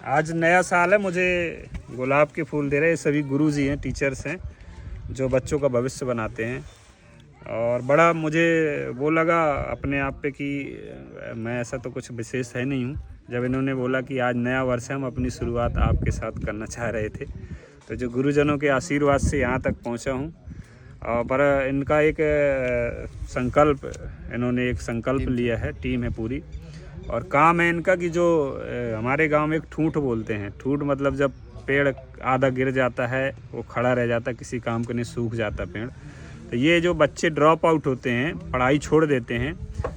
आज नया साल है, मुझे गुलाब के फूल दे रहे हैं। सभी गुरुजी हैं, टीचर्स हैं जो बच्चों का भविष्य बनाते हैं। और बड़ा मुझे वो लगा अपने आप पे कि मैं ऐसा तो कुछ विशेष है नहीं हूँ। जब इन्होंने बोला कि आज नया वर्ष है, हम अपनी शुरुआत आपके साथ करना चाह रहे थे, तो जो गुरुजनों के आशीर्वाद से यहाँ तक पहुँचा हूँ। पर इनका एक संकल्प, इन्होंने एक संकल्प लिया है, टीम है पूरी, और काम है इनका कि जो हमारे गांव में एक ठूंठ बोलते हैं। ठूंठ मतलब जब पेड़ आधा गिर जाता है, वो खड़ा रह जाता है, किसी काम के नहीं, सूख जाता पेड़। तो ये जो बच्चे ड्रॉप आउट होते हैं, पढ़ाई छोड़ देते हैं,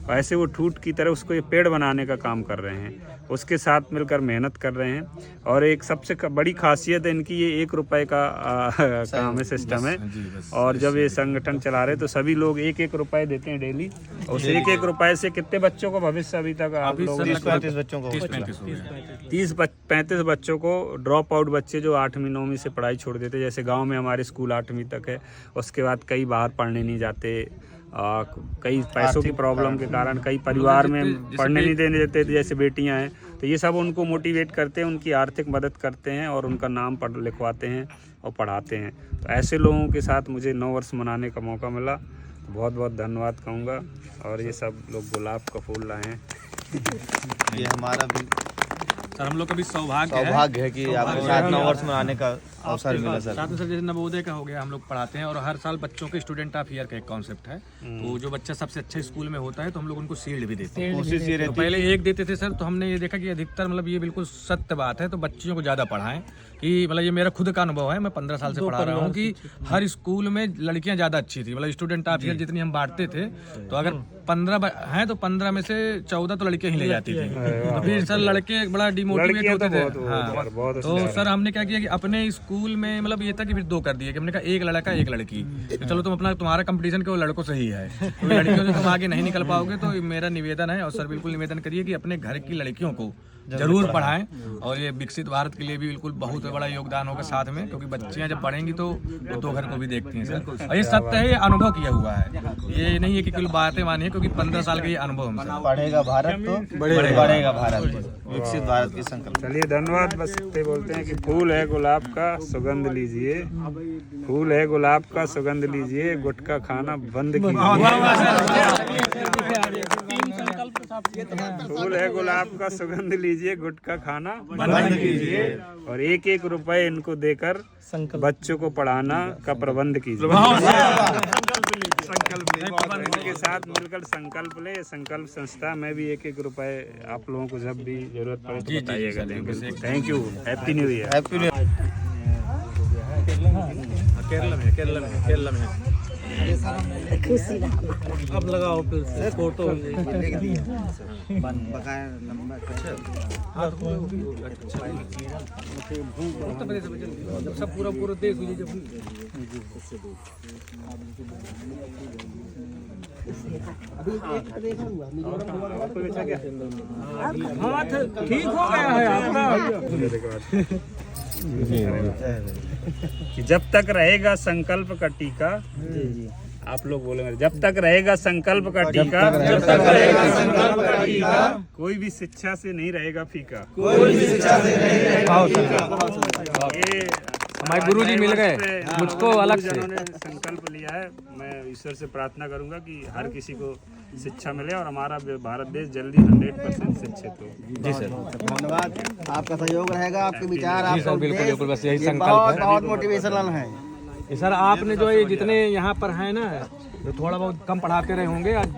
वैसे वो ठूंठ की तरह उसको ये पेड़ बनाने का काम कर रहे हैं। उसके साथ मिलकर मेहनत कर रहे हैं। और एक सबसे बड़ी खासियत है इनकी, ये 1 रुपए का काम है, सिस्टम है। और जब ये संगठन चला रहे तो सभी लोग 1-1 रुपए देते हैं डेली। और उस 1-1 रुपए से कितने बच्चों को भविष्य अभी तक आप लोग 30-35 बच्चों को 30-35 बच्चों को, ड्रॉप आउट बच्चे जो 8वीं 9वीं से पढ़ाई छोड़ देते। जैसे गांव में हमारे स्कूल 8वीं तक है, उसके बाद कई बाहर पढ़ने नहीं जाते, कई पैसों की प्रॉब्लम के कारण कई परिवार में पढ़ने नहीं देने देते, जैसे बेटियां हैं। तो ये सब उनको मोटिवेट करते हैं, उनकी आर्थिक मदद करते हैं और उनका नाम पढ़ लिखवाते हैं और पढ़ाते हैं। तो ऐसे लोगों के साथ मुझे 9 वर्ष मनाने का मौका मिला, तो बहुत बहुत धन्यवाद कहूँगा। और ये सब लोग गुलाब का फूल लाए हैं। ये हमारा भी सर, हम लोग का भी सौभाग्य है कि आपके साथ 9 वर्ष मनाने का अवसर मिला सर। साथ में सर जैसे नवोदय का हो गया, हम लोग पढ़ाते हैं और हर साल बच्चों के स्टूडेंट ऑफ ईयर का एक कॉन्सेप्ट है। तो जो बच्चा सबसे अच्छे स्कूल में होता है तो हम लोग उनको शील्ड भी देते हैं। कोशिश ये तो रहती पहले 1 देते थे सर, तो हमने ये देखा कि अधिकतर मतलब ये बिल्कुल सत्य बात है, तो बच्चियों को ज़्यादा पढ़ाएं। कि मतलब ये मेरा खुद का अनुभव है, मैं 15 साल से पढ़ा रहा हूँ कि हर स्कूल में लड़कियां ज़्यादा अच्छी थी। मतलब स्टूडेंट ऑफ ईयर जितनी हम बांटते थे, तो अगर 15 हैं तो 15 में से 14 तो लड़कियां ही ले जाती थी। तो फिर सर लड़के बड़ा डिमोटिवेट होते थे। हाँ, तो सर हमने क्या किया कि अपने स्कूल में मतलब ये था कि फिर 2 कर दिए कि हमने कहा 1 लड़का 1 लड़की। तो चलो तुम्हारा कंपटीशन केवल लड़कों से ही है, तो लड़कियों से तुम आगे नहीं निकल पाओगे। तो मेरा निवेदन है, और सर बिल्कुल निवेदन करिए कि अपने घर की लड़कियों को जरूर पढ़ाएं। और ये विकसित भारत के लिए भी बिल्कुल बहुत बड़ा योगदान होगा साथ में, क्योंकि बच्चियां जब पढ़ेंगी तो वो 2 घर को भी देखती हैं सर। और ये सत्य है, ये अनुभव किया हुआ है, ये नहीं है कि कुल बातें मानिए, क्योंकि 15 साल का ये अनुभव हमसे। पढ़ेगा भारत तो बढ़ेगा भारत, विकसित भारत की संकल्प। चलिए धन्यवाद। बस इतने बोलते हैं कि फूल है गुलाब का, सुगंध लीजिए। फूल है गुलाब का, सुगंध लीजिए। गुटखा खाना बंद कीजिए। फूल है गुलाब का, सुगंध लीजिए। गुटखा खाना बंद कीजिए। और 1-1 रुपए इनको देकर बच्चों को पढ़ाना का प्रबंध कीजिए। इनके साथ मिलकर संकल्प ले। संकल्प संस्था में भी 1-1 रुपए आप लोगों को जब भी जरूरत पड़े तो बताइएगा। Thank you. Happy new year. Happy new Kerala में अब लगाओ फिर फोटो सब पूरा देश हाथ ठीक हो गया है आपका। कि जब तक रहेगा संकल्प का टीका, आप लोग बोलेंगे, जब तक रहेगा संकल्प का टीका, जब तक रहेगा संकल्प का टीका, कोई भी शिक्षा से नहीं रहेगा फीका। कोई भी शिक्षा से नहीं रहेगा फीका। ये हमारे गुरुजी मिल गए मुझको अलग से, उन्होंने संकल्प लिया है। मैं ईश्वर से प्रार्थना करूंगा कि हर किसी को शिक्षा मिले और हमारा भारत देश जल्दी 100% शिक्षित हो। जी सर, धन्यवाद। आपका सहयोग रहेगा, आपके विचार, आपका बिल्कुल बस यही संकल्प है। बहुत मोटिवेशनल है सर। आपने जो ये जितने यहाँ पर है ना, तो थोड़ा बहुत कम पढ़ाते रहे होंगे। आज